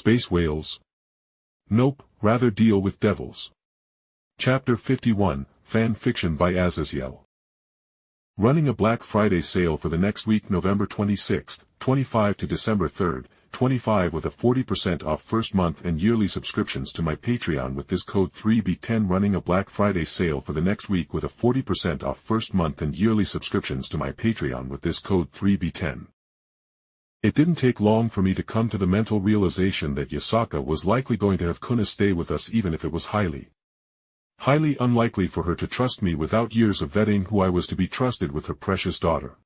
Space whales? Nope, rather deal with devils. Chapter 51, Fan Fiction by Azazyel. Running a Black Friday sale for the next week, November 26th, 25 to December 3rd, 25, with a 40% off first month and yearly subscriptions to my Patreon with this code 3B10. Running a Black Friday sale for the next week with a 40% off first month and yearly subscriptions to my Patreon with this code 3B10. It didn't take long for me to come to the mental realization that Yasaka was likely going to have Kunou stay with us, even if it was highly unlikely for her to trust me without years of vetting who I was to be trusted with her precious daughter.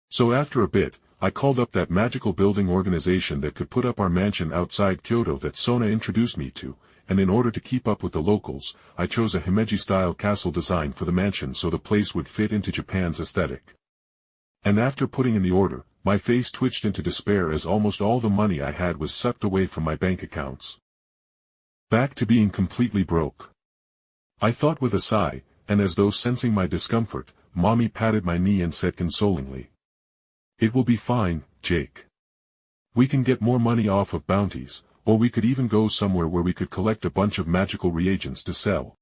So after a bit, I called up that magical building organization that could put up our mansion outside Kyoto that Sona introduced me to, and in order to keep up with the locals, I chose a Himeji-style castle design for the mansion so the place would fit into Japan's aesthetic. And after putting in the order, my face twitched into despair as almost all the money I had was sucked away from my bank accounts. Back to being completely broke. I thought with a sigh, and as though sensing my discomfort, Mommy patted my knee and said consolingly, "It will be fine, Jake. We can get more money off of bounties, or we could even go somewhere where we could collect a bunch of magical reagents to sell."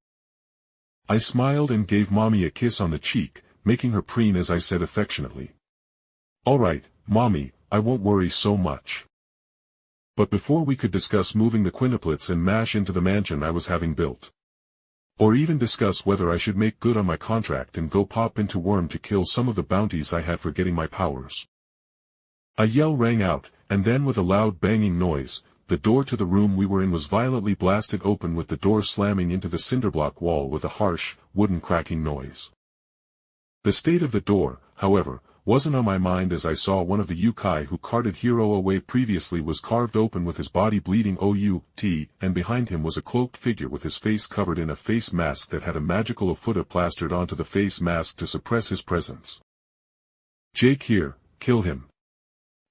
I smiled and gave Mommy a kiss on the cheek, making her preen as I said affectionately, "All right, Mommy, I won't worry so much." But before we could discuss moving the quintuplets and mash into the mansion I was having built, or even discuss whether I should make good on my contract and go pop into Worm to kill some of the bounties I had for getting my powers, a yell rang out, and then with a loud banging noise, the door to the room we were in was violently blasted open, with the door slamming into the cinderblock wall with a harsh, wooden cracking noise. The state of the door, however, wasn't on my mind as I saw one of the yokai who carted Hiro away previously was carved open with his body bleeding out, and behind him was a cloaked figure with his face covered in a face mask that had a magical ofuda plastered onto the face mask to suppress his presence. "Jake here, kill him."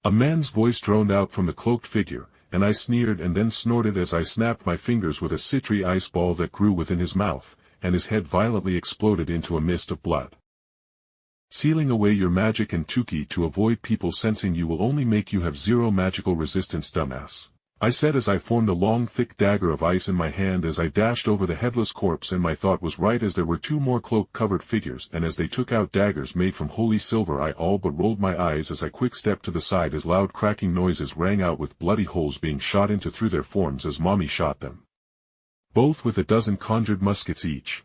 A man's voice droned out from the cloaked figure, and I sneered and then snorted as I snapped my fingers with a citry ice ball that grew within his mouth, and his head violently exploded into a mist of blood. "Sealing away your magic and Tuki to avoid people sensing you will only make you have zero magical resistance, dumbass," I said as I formed a long thick dagger of ice in my hand as I dashed over the headless corpse. And my thought was right, as there were two more cloak-covered figures, and as they took out daggers made from holy silver I all but rolled my eyes as I quick-stepped to the side as loud cracking noises rang out with bloody holes being shot into through their forms as Mommy shot them, both with a dozen conjured muskets each.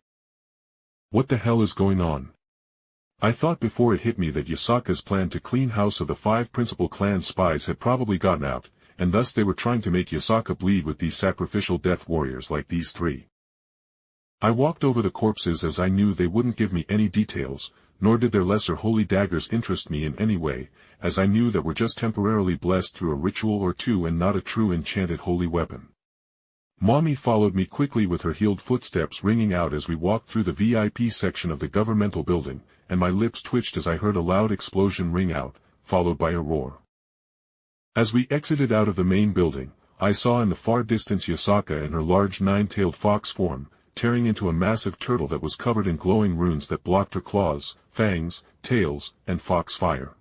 What the hell is going on? I thought before it hit me that Yasaka's plan to clean house of the 5 principal clan spies had probably gotten out, and thus they were trying to make Yasaka bleed with these sacrificial death warriors like these 3. I walked over the corpses as I knew they wouldn't give me any details, nor did their lesser holy daggers interest me in any way, as I knew that were just temporarily blessed through a ritual or two and not a true enchanted holy weapon. Mommy followed me quickly with her heeled footsteps ringing out as we walked through the VIP section of the governmental building, and my lips twitched as I heard a loud explosion ring out, followed by a roar. As we exited out of the main building, I saw in the far distance Yasaka in her large 9-tailed fox form, tearing into a massive turtle that was covered in glowing runes that blocked her claws, fangs, tails, and fox fire.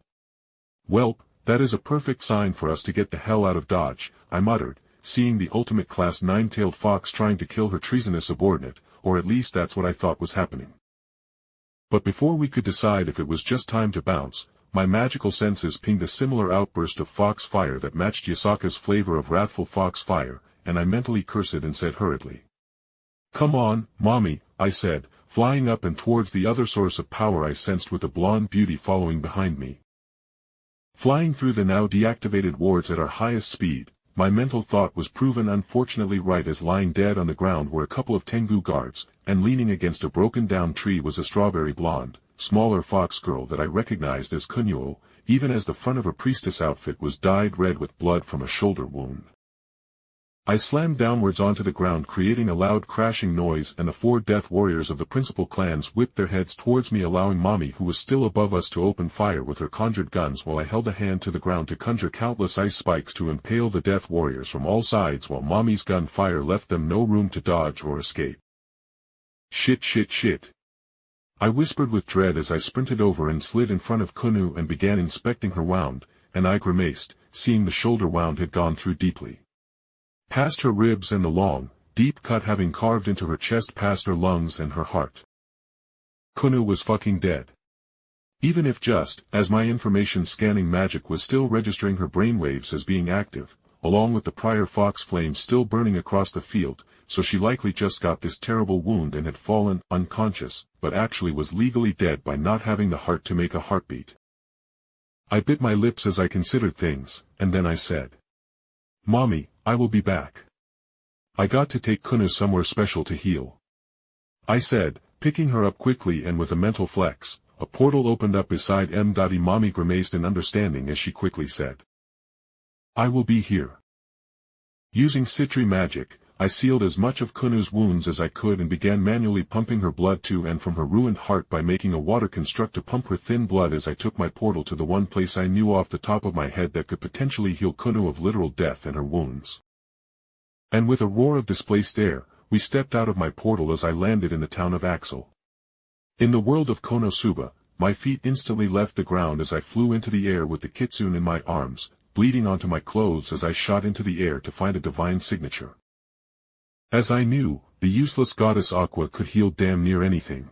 "Welp, that is a perfect sign for us to get the hell out of Dodge," I muttered, seeing the ultimate class 9-tailed fox trying to kill her treasonous subordinate, or at least that's what I thought was happening. But before we could decide if it was just time to bounce, my magical senses pinged a similar outburst of fox fire that matched Yasaka's flavor of wrathful fox fire, and I mentally cursed and said hurriedly, "Come on, Mommy," I said, flying up and towards the other source of power I sensed with the blonde beauty following behind me. Flying through the now deactivated wards at our highest speed, my mental thought was proven unfortunately right, as lying dead on the ground were a couple of Tengu guards, and leaning against a broken-down tree was a strawberry blonde, smaller fox girl that I recognized as Kunou, even as the front of her priestess outfit was dyed red with blood from a shoulder wound. I slammed downwards onto the ground, creating a loud crashing noise, and the 4 death warriors of the principal clans whipped their heads towards me, allowing Mommy, who was still above us, to open fire with her conjured guns while I held a hand to the ground to conjure countless ice spikes to impale the death warriors from all sides, while Mommy's gun fire left them no room to dodge or escape. "Shit shit shit," I whispered with dread as I sprinted over and slid in front of Kunou and began inspecting her wound, and I grimaced, seeing the shoulder wound had gone through deeply. Past her ribs and the long, deep cut having carved into her chest past her lungs and her heart. Kunou was fucking dead. Even if just, as my information scanning magic was still registering her brainwaves as being active, along with the prior fox flame still burning across the field, so she likely just got this terrible wound and had fallen unconscious, but actually was legally dead by not having the heart to make a heartbeat. I bit my lips as I considered things, and then I said, "Mommy, I will be back. I got to take Kunou somewhere special to heal." I said, picking her up quickly, and with a mental flex, a portal opened up beside M. Mommy grimaced in understanding as she quickly said, "I will be here." Using Citri magic, I sealed as much of Kunou's wounds as I could and began manually pumping her blood to and from her ruined heart by making a water construct to pump her thin blood as I took my portal to the one place I knew off the top of my head that could potentially heal Kunou of literal death and her wounds. And with a roar of displaced air, we stepped out of my portal as I landed in the town of Axel. In the world of Konosuba, my feet instantly left the ground as I flew into the air with the kitsune in my arms, bleeding onto my clothes as I shot into the air to find a divine signature. As I knew, the useless goddess Aqua could heal damn near anything.